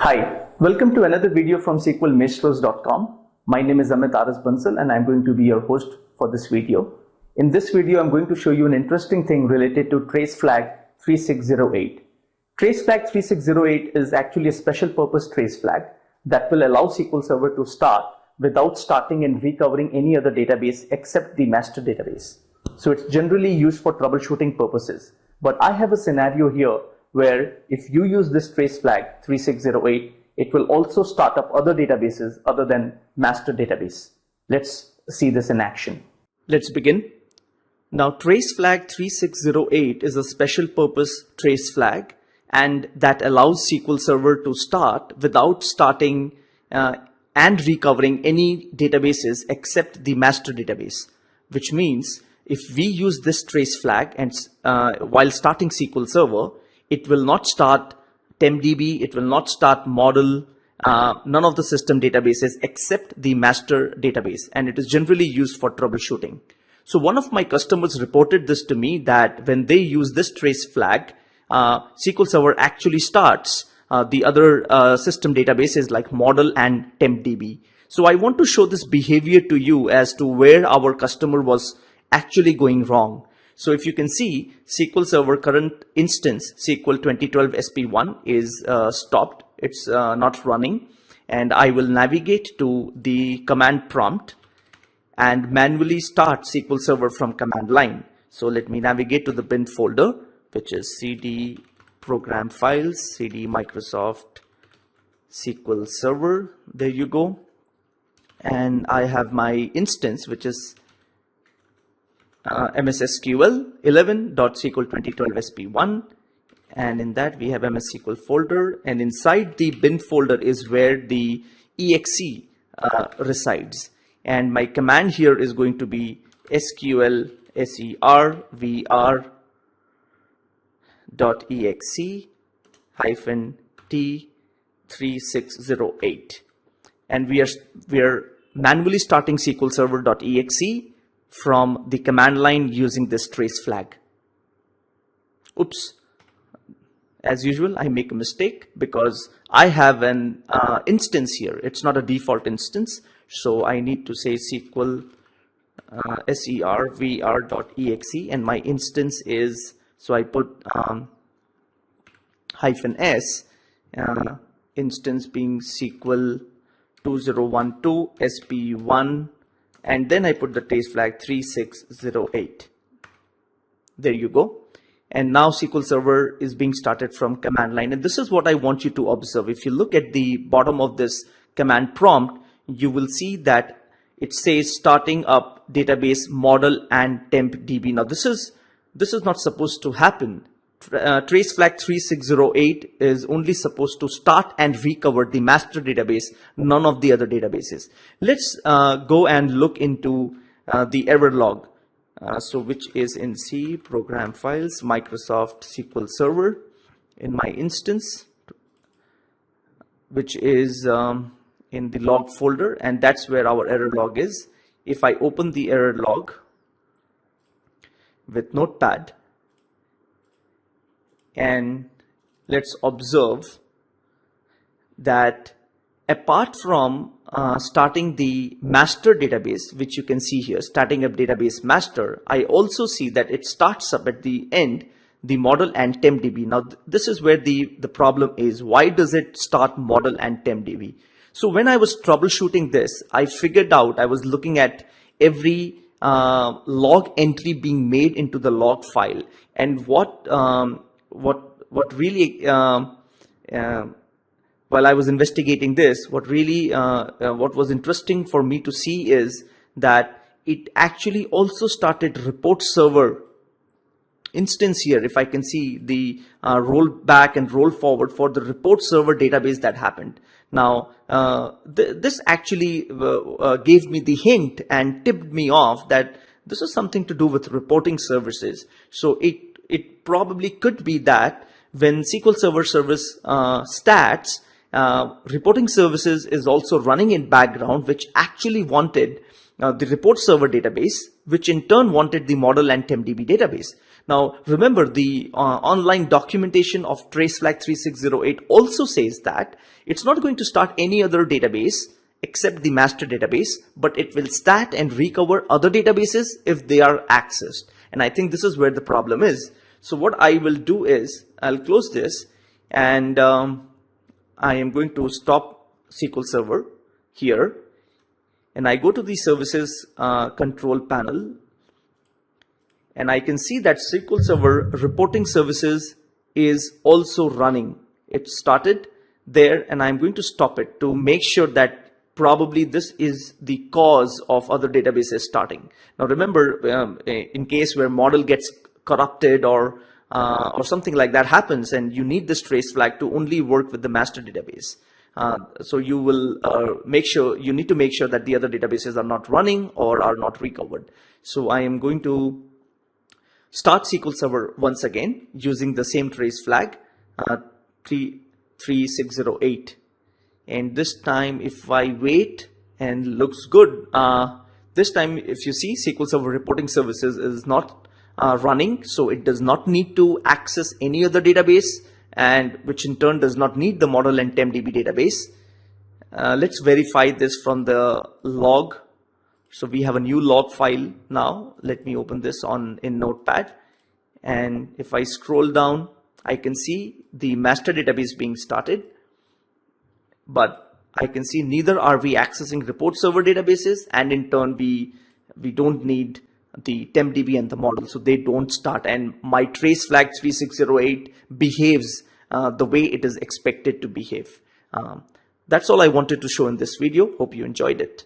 Hi, welcome to another video from SQLMaestros.com. My name is Amit Bansal and I'm going to be your host for this video. In this video, I'm going to show you an interesting thing related to trace flag 3608. Trace flag 3608 is actually a special purpose trace flag that will allow SQL Server to start without starting and recovering any other database except the master database. So it's generally used for troubleshooting purposes. But I have a scenario here where if you use this trace flag 3608, it will also start up other databases other than master database. Let's see this in action. Let's begin. Now, trace flag 3608 is a special purpose trace flag, and that allows SQL Server to start without starting and recovering any databases except the master database, which means if we use this trace flag and while starting SQL Server, it will not start TempDB, it will not start model, none of the system databases except the master database, and it is generally used for troubleshooting. So one of my customers reported this to me that when they use this trace flag, SQL Server actually starts the other system databases like model and TempDB. So I want to show this behavior to you as to where our customer was actually going wrong. So if you can see, SQL Server current instance SQL 2012 SP1 is stopped. It's not running, and I will navigate to the command prompt and manually start SQL Server from command line. So let me navigate to the bin folder, which is cd program files, cd Microsoft SQL Server. There you go. And I have my instance, which is MS SQL 11.SQL2012 SP1, and in that we have MS SQL folder, and inside the bin folder is where the exe resides, and my command here is going to be SQL servr.exe -t3608, and we are manually starting SQL server.exe from the command line using this trace flag. Oops, as usual I make a mistake because I have an instance here. It's not a default instance, so I need to say SQL servr.exe, and my instance is, so I put -s, instance being SQL 2012 SP1, and then I put the trace flag 3608. There you go. And now SQL Server is being started from command line. And this is what I want you to observe. If you look at the bottom of this command prompt, you will see that it says starting up database model and TempDB. Now this is not supposed to happen. Trace flag 3608 is only supposed to start and recover the master database, none of the other databases. Let's go and look into the error log, so which is in C program files, Microsoft SQL Server, in my instance, which is in the log folder, and that's where our error log is. If I open the error log with Notepad, and let's observe that apart from starting the master database, which you can see here, starting up database master, I also see that it starts up at the end the model and TempDB. Now this is where the problem is. Why does it start model and TempDB? So when I was troubleshooting this, I figured out, I was looking at every log entry being made into the log file, and what really while I was investigating this, what was interesting for me to see is that it actually also started report server instance here. If I can see the roll back and roll forward for the report server database that happened. Now this actually gave me the hint and tipped me off that this is something to do with reporting services. So it probably could be that when SQL Server service stats, reporting services is also running in background, which actually wanted the report server database, which in turn wanted the model and TempDB database. Now, remember the online documentation of TraceFlag 3608 also says that it's not going to start any other database except the master database, but it will start and recover other databases if they are accessed. And I think this is where the problem is. So what I will do is I'll close this, and I am going to stop SQL Server here, and I go to the services control panel, and I can see that SQL Server reporting services is also running. It started there, and I'm going to stop it to make sure that probably this is the cause of other databases starting. Now remember, in case where model gets corrupted or something like that happens, and you need this trace flag to only work with the master database. So you will you need to make sure that the other databases are not running or are not recovered. So I am going to start SQL Server once again using the same trace flag 3608, and this time if I wait and looks good, this time if you see SQL Server reporting services is not running, so it does not need to access any other database, and which in turn does not need the model and TempDB database. Let's verify this from the log. So we have a new log file now. Let me open this in Notepad. And if I scroll down, I can see the master database being started. But I can see neither are we accessing report server databases, and in turn we don't need the TempDB and the model, so they don't start. And my trace flag 3608 behaves the way it is expected to behave. That's all I wanted to show in this video. Hope you enjoyed it.